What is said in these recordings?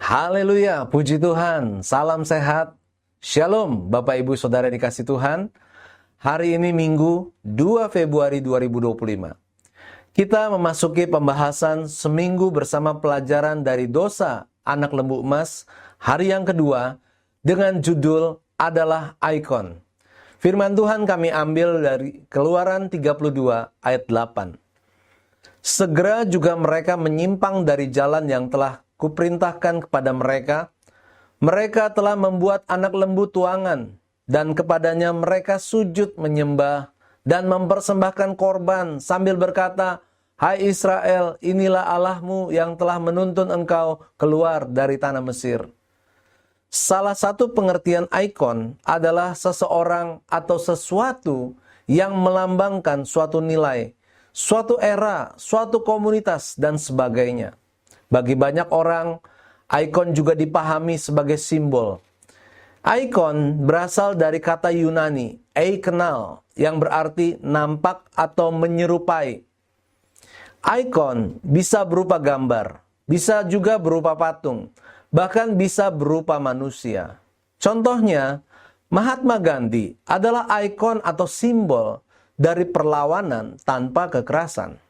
Haleluya, puji Tuhan, salam sehat, shalom Bapak Ibu Saudara dikasih Tuhan. Hari ini Minggu 2 Februari 2025. Kita memasuki pembahasan seminggu bersama pelajaran dari dosa anak lembu emas, hari yang kedua, dengan judul adalah ikon. Firman Tuhan kami ambil dari Keluaran 32 ayat 8. Segera juga mereka menyimpang dari jalan yang telah kuperintahkan kepada mereka. Mereka telah membuat anak lembu tuangan, dan kepadanya mereka sujud menyembah dan mempersembahkan korban sambil berkata, "Hai Israel, inilah Allahmu yang telah menuntun engkau keluar dari tanah Mesir." Salah satu pengertian ikon adalah seseorang atau sesuatu yang melambangkan suatu nilai, suatu era, suatu komunitas, dan sebagainya. Bagi banyak orang, ikon juga dipahami sebagai simbol. Ikon berasal dari kata Yunani, eikenal, yang berarti nampak atau menyerupai. Ikon bisa berupa gambar, bisa juga berupa patung, bahkan bisa berupa manusia. Contohnya, Mahatma Gandhi adalah ikon atau simbol dari perlawanan tanpa kekerasan.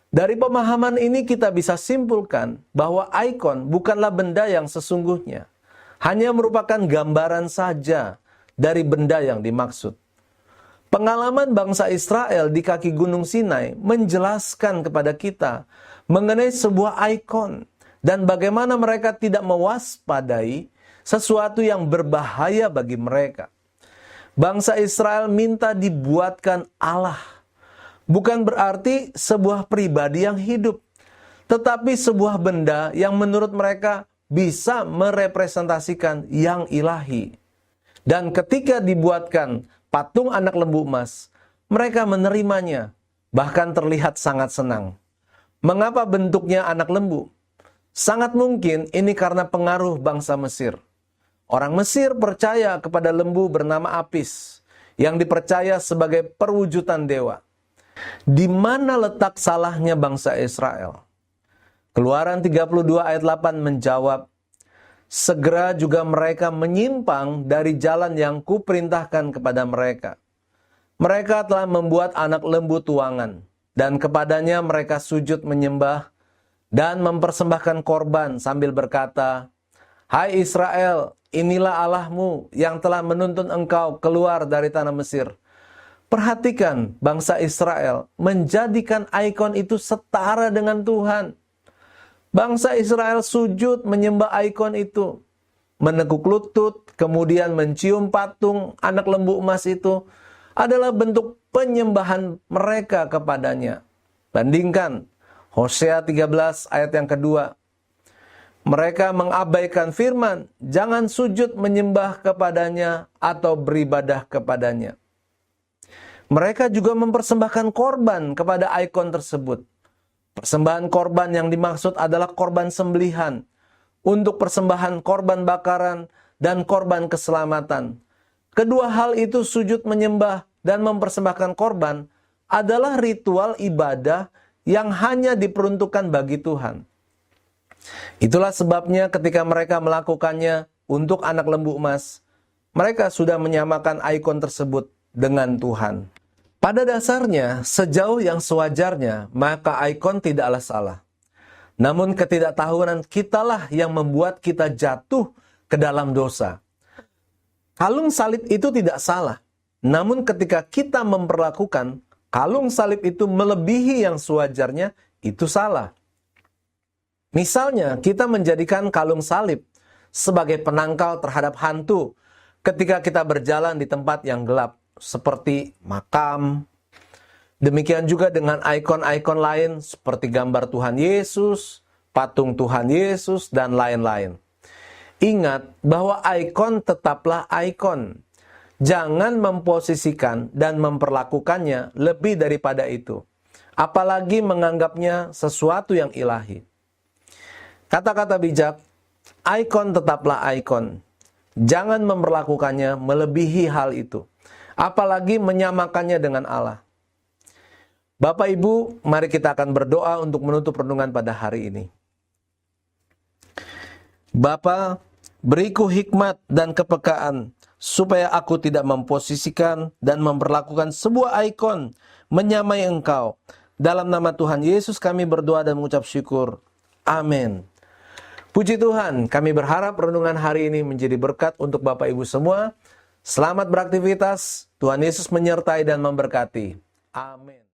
Dari pemahaman ini kita bisa simpulkan bahwa ikon bukanlah benda yang sesungguhnya, hanya merupakan gambaran saja dari benda yang dimaksud. Pengalaman bangsa Israel di kaki Gunung Sinai menjelaskan kepada kita mengenai sebuah ikon dan bagaimana mereka tidak mewaspadai sesuatu yang berbahaya bagi mereka. Bangsa Israel minta dibuatkan Allah. Bukan berarti sebuah pribadi yang hidup, tetapi sebuah benda yang menurut mereka bisa merepresentasikan yang ilahi. Dan ketika dibuatkan patung anak lembu emas, mereka menerimanya, bahkan terlihat sangat senang. Mengapa bentuknya anak lembu? Sangat mungkin ini karena pengaruh bangsa Mesir. Orang Mesir percaya kepada lembu bernama Apis, yang dipercaya sebagai perwujudan dewa. Di mana letak salahnya bangsa Israel? Keluaran 32 ayat 8 menjawab, segera juga mereka menyimpang dari jalan yang kuperintahkan kepada mereka. Mereka telah membuat anak lembu tuangan, dan kepadanya mereka sujud menyembah dan mempersembahkan korban sambil berkata, "Hai Israel, inilah Allahmu yang telah menuntun engkau keluar dari tanah Mesir." Perhatikan, bangsa Israel menjadikan ikon itu setara dengan Tuhan. Bangsa Israel sujud menyembah ikon itu, menekuk lutut, kemudian mencium patung anak lembu emas itu adalah bentuk penyembahan mereka kepadanya. Bandingkan Hosea 13 ayat yang kedua. Mereka mengabaikan firman, jangan sujud menyembah kepadanya atau beribadah kepadanya. Mereka juga mempersembahkan korban kepada ikon tersebut. Persembahan korban yang dimaksud adalah korban sembelihan, untuk persembahan korban bakaran dan korban keselamatan. Kedua hal itu, sujud menyembah dan mempersembahkan korban, adalah ritual ibadah yang hanya diperuntukkan bagi Tuhan. Itulah sebabnya ketika mereka melakukannya untuk anak lembu emas, mereka sudah menyamakan ikon tersebut dengan Tuhan. Pada dasarnya, sejauh yang sewajarnya, maka ikon tidaklah salah. Namun ketidaktahuan kitalah yang membuat kita jatuh ke dalam dosa. Kalung salib itu tidak salah. Namun ketika kita memperlakukan kalung salib itu melebihi yang sewajarnya, itu salah. Misalnya, kita menjadikan kalung salib sebagai penangkal terhadap hantu ketika kita berjalan di tempat yang gelap, seperti makam. Demikian juga dengan ikon-ikon lain seperti gambar Tuhan Yesus, patung Tuhan Yesus, dan lain-lain. Ingat bahwa ikon tetaplah ikon. Jangan memposisikan dan memperlakukannya lebih daripada itu, apalagi menganggapnya sesuatu yang ilahi. Kata-kata bijak, ikon tetaplah ikon. Jangan memperlakukannya melebihi hal itu, apalagi menyamakannya dengan Allah. Bapak Ibu, mari kita akan berdoa untuk menutup renungan pada hari ini. Bapa, beriku hikmat dan kepekaan, supaya aku tidak memposisikan dan memperlakukan sebuah ikon menyamai Engkau. Dalam nama Tuhan Yesus kami berdoa dan mengucap syukur. Amin. Puji Tuhan, kami berharap renungan hari ini menjadi berkat untuk Bapak Ibu semua. Selamat beraktivitas, Tuhan Yesus menyertai dan memberkati. Amin.